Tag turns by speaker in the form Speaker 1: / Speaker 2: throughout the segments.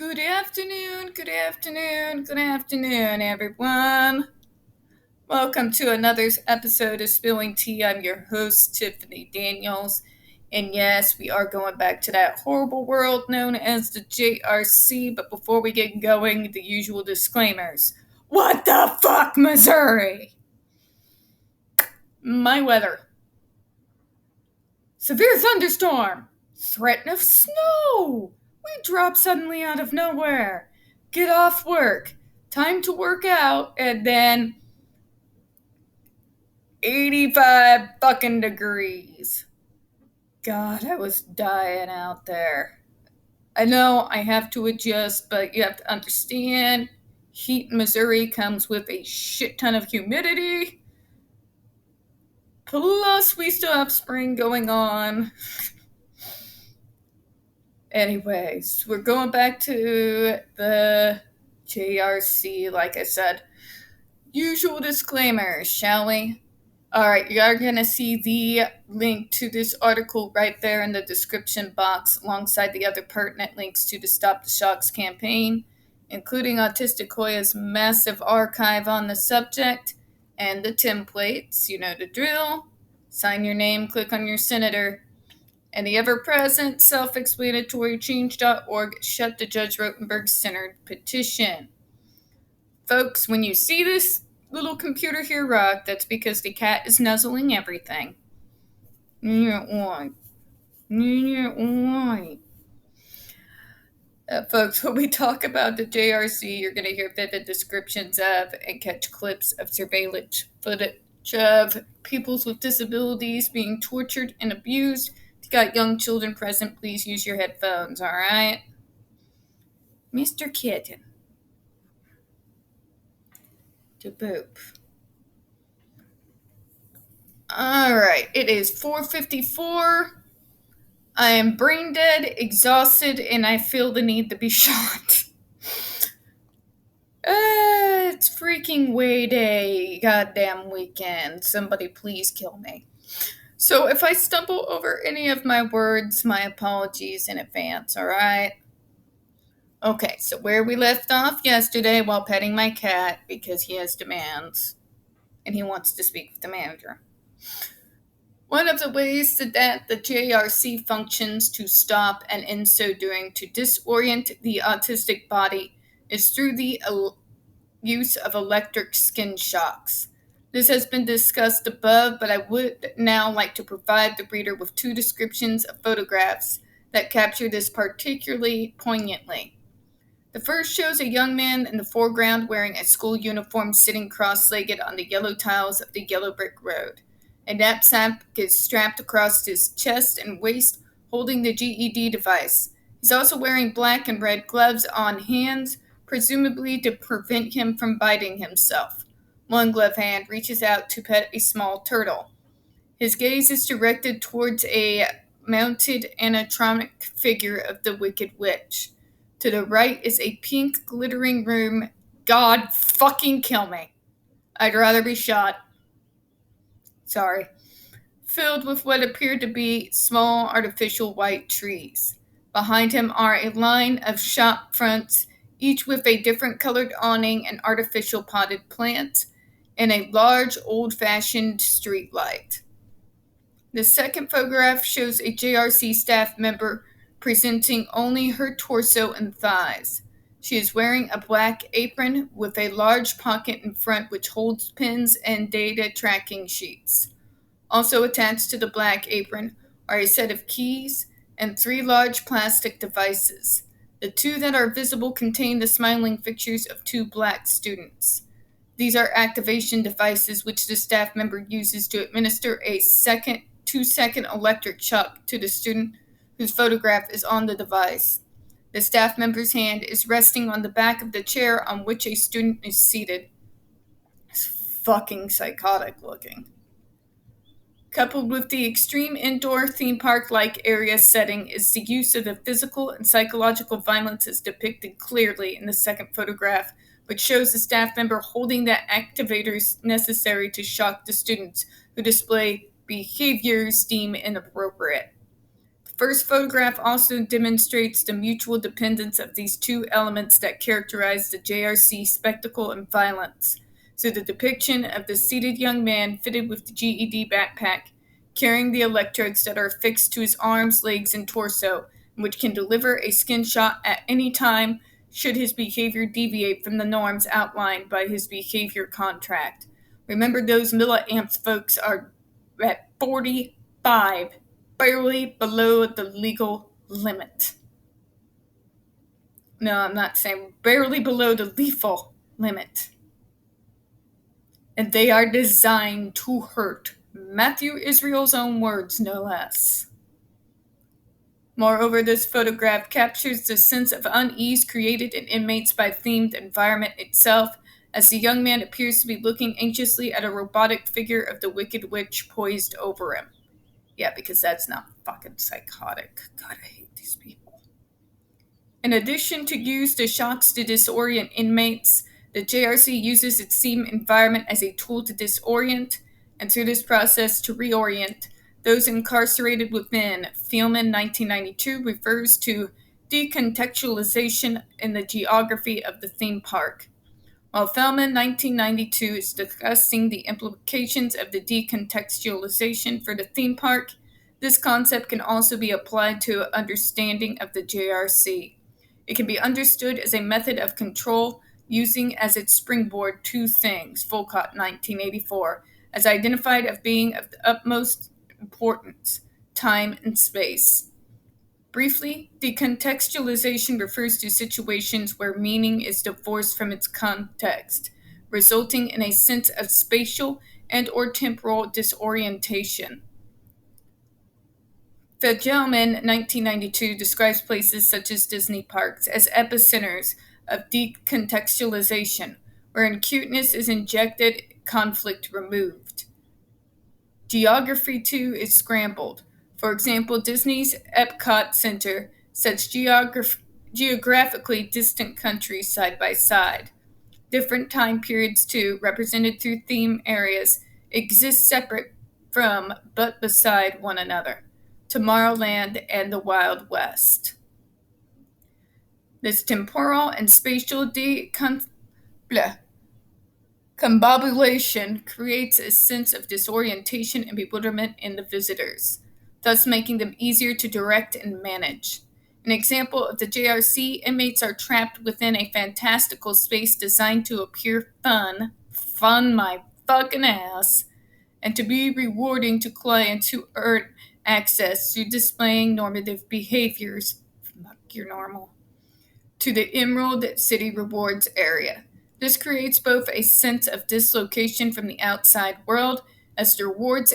Speaker 1: Good afternoon, everyone. Welcome to another episode of Spilling Tea. I'm your host, Tiffany Daniels. And yes, we are going back to that horrible world known as the JRC. But before we get going, the usual disclaimers. What the fuck, Missouri? My weather. Severe thunderstorm. Threat of snow. We drop suddenly out of nowhere. Get off work. Time to work out. And then 85 fucking degrees. God, I was dying out there. I know I have to adjust, but you have to understand heat in Missouri comes with a shit ton of humidity. Plus, we still have spring going on. Anyways, we're going back to the JRC, like I said. Usual disclaimers, shall we? Alright, you are going to see the link to this article right there in the description box alongside the other pertinent links to the Stop the Shocks campaign, including Autistic Hoya's massive archive on the subject and the templates. You know the drill. Sign your name, click on your senator, and the ever-present self-explanatory change.org Shut the Judge Rotenberg-centered petition. Folks, when you see this little computer here rock, that's because the cat is nuzzling everything. Folks, when we talk about the JRC, you're going to hear vivid descriptions of and catch clips of surveillance footage of peoples with disabilities being tortured and abused. If you got young children present, please use your headphones, alright? Mr. Kitten. To boop. Alright, it is 4:54. I am brain dead, exhausted, and I feel the need to be shot. It's freaking Way Day, goddamn weekend. Somebody please kill me. So if I stumble over any of my words, my apologies in advance, alright? Okay, so where we left off yesterday while petting my cat because he has demands and he wants to speak with the manager. One of the ways that the JRC functions to stop and in so doing to disorient the autistic body is through the use of electric skin shocks. This has been discussed above, but I would now like to provide the reader with two descriptions of photographs that capture this particularly poignantly. The first shows a young man in the foreground wearing a school uniform sitting cross-legged on the yellow tiles of the yellow brick road. A knapsack is strapped across his chest and waist, holding the GED device. He's also wearing black and red gloves on hands, presumably to prevent him from biting himself. One glove hand reaches out to pet a small turtle. His gaze is directed towards a mounted animatronic figure of the Wicked Witch. To the right is a pink glittering room. God fucking kill me. I'd rather be shot. Sorry. Filled with what appear to be small artificial white trees. Behind him are a line of shop fronts, each with a different colored awning and artificial potted plants, and a large old-fashioned street light. The second photograph shows a JRC staff member presenting only her torso and thighs. She is wearing a black apron with a large pocket in front which holds pins and data tracking sheets. Also attached to the black apron are a set of keys and 3 large plastic devices. The 2 that are visible contain the smiling pictures of 2 black students. These are activation devices which the staff member uses to administer a 2-second electric shock to the student whose photograph is on the device. The staff member's hand is resting on the back of the chair on which a student is seated. It's fucking psychotic looking. Coupled with the extreme indoor theme park-like area setting is the use of the physical and psychological violence as depicted clearly in the second photograph, which shows the staff member holding the activators necessary to shock the students who display behaviors deemed inappropriate. The First photograph also demonstrates the mutual dependence of these two elements that characterize the JRC spectacle and violence. So the depiction of the seated young man fitted with the GED backpack, carrying the electrodes that are affixed to his arms, legs, and torso, which can deliver a skin shot at any time should his behavior deviate from the norms outlined by his behavior contract. Remember, those milliamps, folks, are at 45, barely below the legal limit. No, I'm not saying barely below the lethal limit. And they are designed to hurt. Matthew Israel's own words, no less. Moreover, this photograph captures the sense of unease created in inmates by the themed environment itself, as the young man appears to be looking anxiously at a robotic figure of the Wicked Witch poised over him. Yeah, because that's not fucking psychotic. God, I hate these people. In addition to use the shots to disorient inmates, the JRC uses its theme environment as a tool to disorient, and through this process to reorient, those incarcerated within. Feldman 1992 refers to decontextualization in the geography of the theme park. While Feldman 1992 is discussing the implications of the decontextualization for the theme park, this concept can also be applied to an understanding of the JRC. It can be understood as a method of control using as its springboard two things, Folcott 1984, as identified as being of the utmost importance, time and space. Briefly, decontextualization refers to situations where meaning is divorced from its context, resulting in a sense of spatial and or temporal disorientation. Feldman, 1992, describes places such as Disney parks as epicenters of decontextualization, wherein cuteness is injected, conflict removed. Geography, too, is scrambled. For example, Disney's Epcot Center sets geographically distant countries side by side. Different time periods, too, represented through theme areas, exist separate from but beside one another. Tomorrowland and the Wild West. This temporal and spatial combobulation creates a sense of disorientation and bewilderment in the visitors, thus making them easier to direct and manage. An example of the JRC, inmates are trapped within a fantastical space designed to appear fun my fucking ass, and to be rewarding to clients who earn access through displaying normative behaviors, fuck your normal, to the Emerald City Rewards area. This creates both a sense of dislocation from the outside world, as the rewards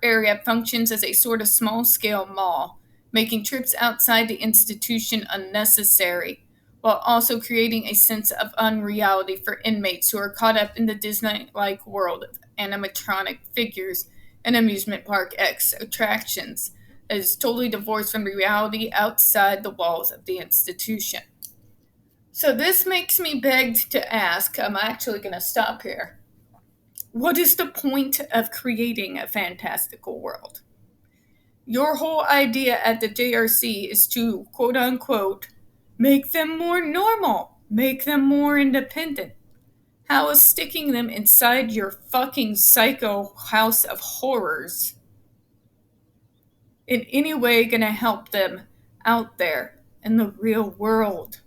Speaker 1: area functions as a sort of small-scale mall, making trips outside the institution unnecessary, while also creating a sense of unreality for inmates who are caught up in the Disney-like world of animatronic figures and amusement park attractions that is totally divorced from reality outside the walls of the institution. So this makes me beg to ask, I'm actually going to stop here. What is the point of creating a fantastical world? Your whole idea at the JRC is to, quote unquote, make them more normal, make them more independent. How is sticking them inside your fucking psycho house of horrors in any way going to help them out there in the real world?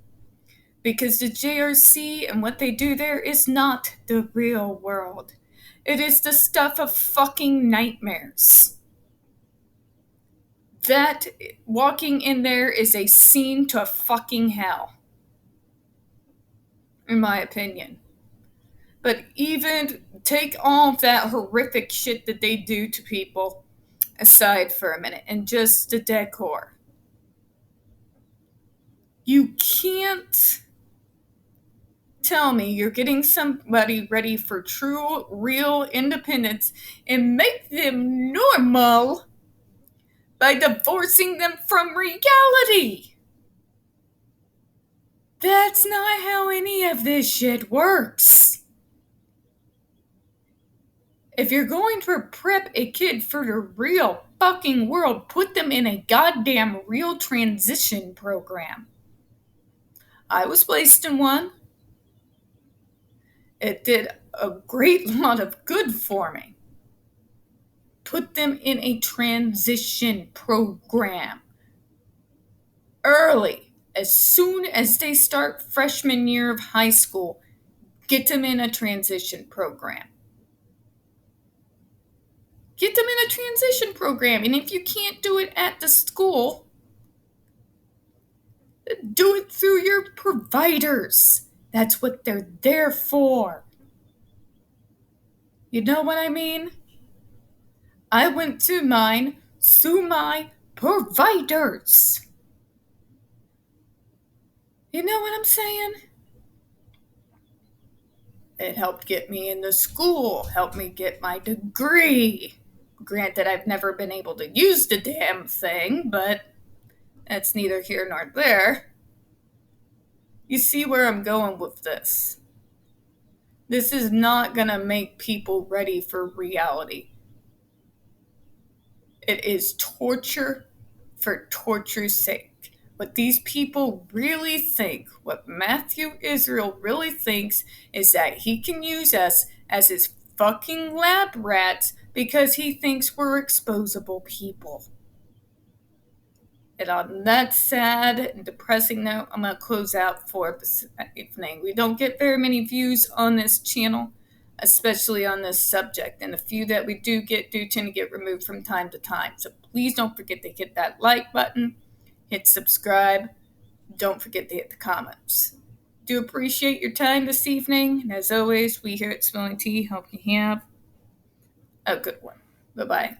Speaker 1: Because the JRC and what they do there is not the real world. It is the stuff of fucking nightmares. That walking in there is a scene to fucking hell, in my opinion. But even take all of that horrific shit that they do to people aside for a minute, and just the decor. You can't tell me you're getting somebody ready for true, real independence and make them normal by divorcing them from reality. That's not how any of this shit works. If you're going to prep a kid for the real fucking world put them in a goddamn real transition program? I was placed in one. It did a great lot of good for me. Put them in a transition program early, as soon as they start freshman year of high school. Get them in a transition program. Get them in a transition program. And if you can't do it at the school, do it through your providers. That's what they're there for. You know what I mean? I went to mine through my providers. You know what I'm saying? It helped get me into school, helped me get my degree. Granted, I've never been able to use the damn thing, but that's neither here nor there. You see where I'm going with this. This is not going to make people ready for reality. It is torture for torture's sake. What these people really think, what Matthew Israel really thinks, is that he can use us as his fucking lab rats because he thinks we're exposable people. And on that sad and depressing note, I'm going to close out for this evening. We don't get very many views on this channel, especially on this subject. And the few that we do tend to get removed from time to time. So please don't forget to hit that like button, hit subscribe. Don't forget to hit the comments. Do appreciate your time this evening. And as always, we here at Spilling Tea hope you have a good one. Bye-bye.